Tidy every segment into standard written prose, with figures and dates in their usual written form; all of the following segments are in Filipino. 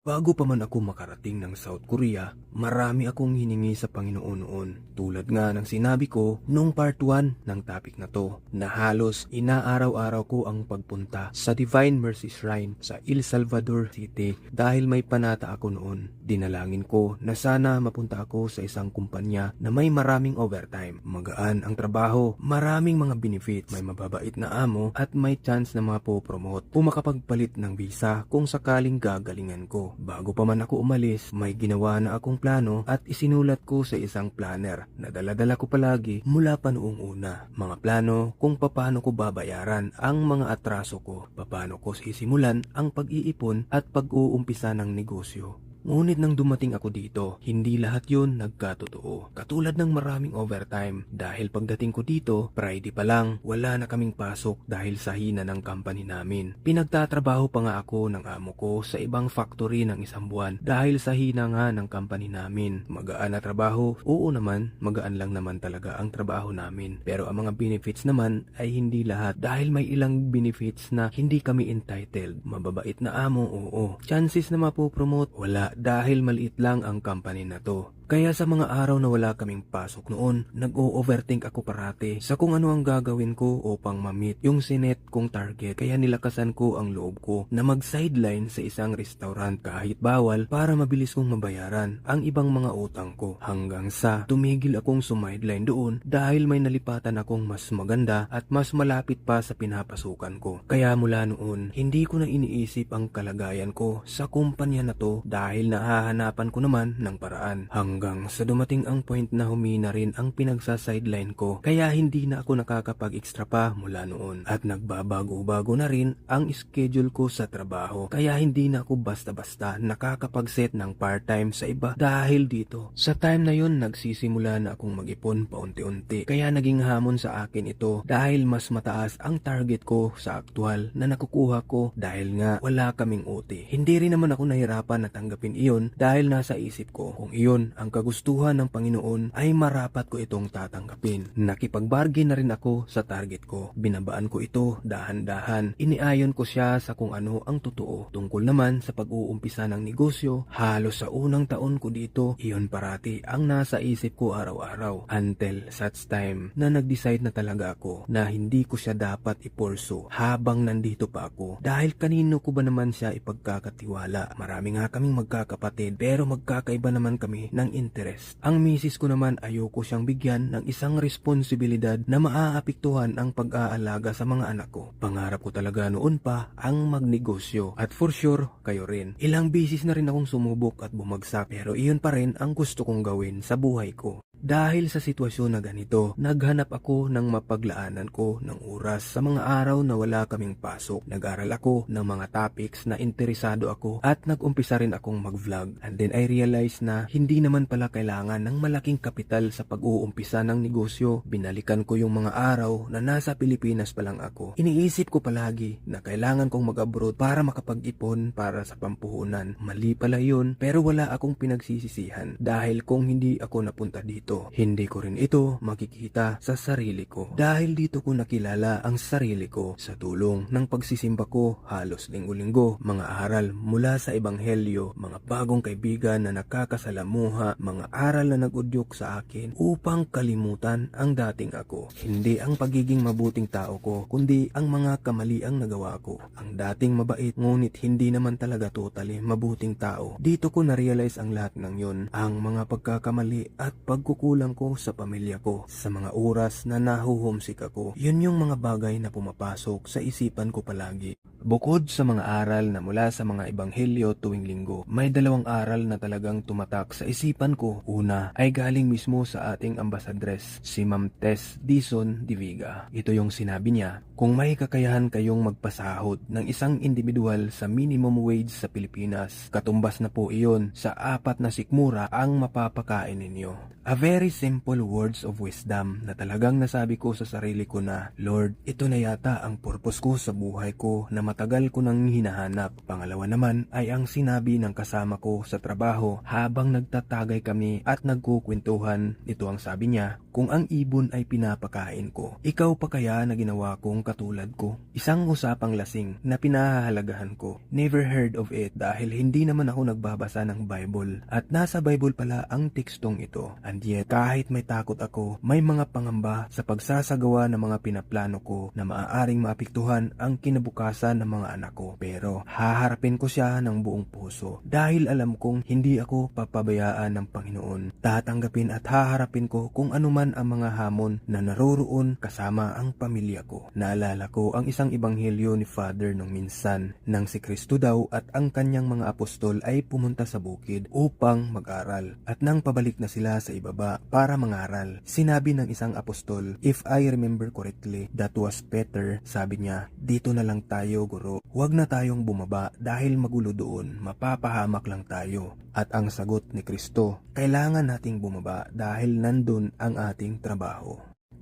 Bago pa man ako makarating ng South Korea, marami akong hiningi sa Panginoon noon. Tulad nga ng sinabi ko nung part 1 ng topic na to, na halos inaaraw-araw ko ang pagpunta sa Divine Mercy Shrine sa El Salvador City dahil may panata ako noon. Dinalangin ko na sana mapunta ako sa isang kumpanya na may maraming overtime, magaan ang trabaho, maraming mga benefits, may mababait na amo at may chance na mapopromote o makapagpalit ng visa kung sakaling gagalingan ko. Bago pa man ako umalis, may ginawa na akong plano at isinulat ko sa isang planner na dala-dala ko palagi mula pa noong una. Mga plano kung paano ko babayaran ang mga atraso ko, paano ko sisimulan ang pag-iipon at pag-uumpisa ng negosyo. Ngunit nang dumating ako dito, hindi lahat yun nagkatotoo. Katulad ng maraming overtime dahil pagdating ko dito, Friday pa lang, wala na kaming pasok dahil sa hina ng company namin. Pinagtatrabaho pa nga ako ng amo ko sa ibang factory ng isang buwan dahil sa hina nga ng company namin. Magaan na trabaho, oo naman, magaan lang naman talaga ang trabaho namin. Pero ang mga benefits naman ay hindi lahat dahil may ilang benefits na hindi kami entitled. Mababait na amo, oo. Chances na mapopromote, wala dahil maliit lang ang company na to. Kaya sa mga araw na wala kaming pasok noon, nag-o-overthink ako parati sa kung ano ang gagawin ko upang ma-meet yung sinet kong target. Kaya nilakasan ko ang loob ko na mag-sideline sa isang restaurant kahit bawal para mabilis kong mabayaran ang ibang mga utang ko. Hanggang sa tumigil akong sumideline doon dahil may nalipatan akong mas maganda at mas malapit pa sa pinapasukan ko. Kaya mula noon, hindi ko na iniisip ang kalagayan ko sa kumpanya na to dahil nahahanapan ko naman ng paraan. Hanggang sa dumating ang point na humina rin ang pinagsa-sideline ko, kaya hindi na ako nakakapag-extra pa mula noon. At nagbabago-bago na rin ang schedule ko sa trabaho, kaya hindi na ako basta-basta nakakapag-set ng part-time sa iba dahil dito. Sa time na yun, nagsisimula na akong mag-ipon paunti-unti, kaya naging hamon sa akin ito dahil mas mataas ang target ko sa aktual na nakukuha ko dahil nga wala kaming OT. Hindi rin naman ako nahirapan na tanggapin iyon dahil nasa isip ko kung iyon ang kagustuhan ng Panginoon ay marapat ko itong tatanggapin. Nakipag-bargain na rin ako sa target ko. Binabaan ko ito dahan-dahan. Iniayon ko siya sa kung ano ang totoo. Tungkol naman sa pag-uumpisa ng negosyo, halos sa unang taon ko dito, iyon parati ang nasa isip ko araw-araw. Until such time na nag-decide na talaga ako na hindi ko siya dapat ipurso habang nandito pa ako. Dahil kanino ko ba naman siya ipagkakatiwala? Marami nga kaming magkakapatid pero magkakaiba naman kami ng interest. Ang misis ko naman ayoko siyang bigyan ng isang responsibilidad na maaapektuhan ang pag-aalaga sa mga anak ko. Pangarap ko talaga noon pa ang magnegosyo at for sure kayo rin. Ilang beses na rin akong sumubok at bumagsak pero iyon pa rin ang gusto kong gawin sa buhay ko. Dahil sa sitwasyon na ganito, naghanap ako ng mapaglaanan ko ng oras sa mga araw na wala kaming pasok. Nag-aral ako ng mga topics na interesado ako at nag-umpisa rin akong mag-vlog. And then I realized na hindi naman pala kailangan ng malaking kapital sa pag-uumpisa ng negosyo. Binalikan ko yung mga araw na nasa Pilipinas pa lang ako. Iniisip ko palagi na kailangan kong mag-abroad para makapag-ipon para sa pampuhunan. Mali pala yun pero wala akong pinagsisisihan dahil kung hindi ako napunta dito, hindi ko rin ito makikita sa sarili ko. Dahil dito ko nakilala ang sarili ko sa tulong ng pagsisimba ko halos linggo-linggo, mga aral mula sa ebanghelyo, mga bagong kaibigan na nakakasalamuha, mga aral na nag-udyok sa akin upang kalimutan ang dating ako. Hindi ang pagiging mabuting tao ko, kundi ang mga kamaliang nagawa ko. Ang dating mabait, ngunit hindi naman talaga totally mabuting tao. Dito ko na-realize ang lahat ng yun, ang mga pagkakamali at pagkukulang ko sa pamilya ko, sa mga oras na nahuhumsik ako. Yun yung mga bagay na pumapasok sa isipan ko palagi. Bukod sa mga aral na mula sa mga ebanghelyo tuwing linggo, may dalawang aral na talagang tumatak sa isipan ko. Una ay galing mismo sa ating ambasadres, si Ma'am Tess Dizon Diviga. Ito yung sinabi niya, kung may kakayahan kayong magpasahod ng isang individual sa minimum wage sa Pilipinas, katumbas na po iyon sa 4 na sikmura ang mapapakain ninyo. A very simple words of wisdom na talagang nasabi ko sa sarili ko na, Lord, ito na yata ang purpose ko sa buhay ko na matagal ko nang hinahanap. Pangalawa naman ay ang sinabi ng kasama ko sa trabaho habang nagtatagal bagay kami at nagkukwentuhan. Ito ang sabi niya, kung ang ibon ay pinapakain ko, ikaw pa kaya na ginawa kong katulad ko? Isang usapang lasing na pinahahalagahan ko. Never heard of it dahil hindi naman ako nagbabasa ng Bible at nasa Bible pala ang tekstong ito. And yet, kahit may takot ako, may mga pangamba sa pagsasagawa ng mga pinaplano ko na maaaring maapektuhan ang kinabukasan ng mga anak ko. Pero haharapin ko siya ng buong puso dahil alam kong hindi ako papabayaan ng Panginoon. Tatanggapin at haharapin ko kung anuman ang mga hamon na naroroon kasama ang pamilya ko. Naalala ko ang isang ebanghelyo ni Father nung minsan nang si Kristo daw at ang kanyang mga apostol ay pumunta sa bukid upang mag-aral. At nang pabalik na sila sa ibaba para mangaral, sinabi ng isang apostol, if I remember correctly, that was Peter, sabi niya, dito na lang tayo guro. Huwag na tayong bumaba dahil magulo doon, mapapahamak lang tayo. At ang sagot ni Kristo, kailangan nating bumaba dahil nandun ang ating trabaho.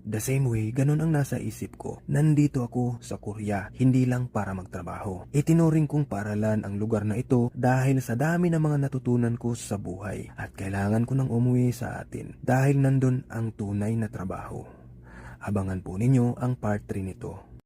The same way, ganun ang nasa isip ko. Nandito ako sa Korea, hindi lang para magtrabaho. Itinuring kong paralan ang lugar na ito dahil sa dami ng mga natutunan ko sa buhay at kailangan ko nang umuwi sa atin dahil nandun ang tunay na trabaho. Abangan po ninyo ang part 3 nito.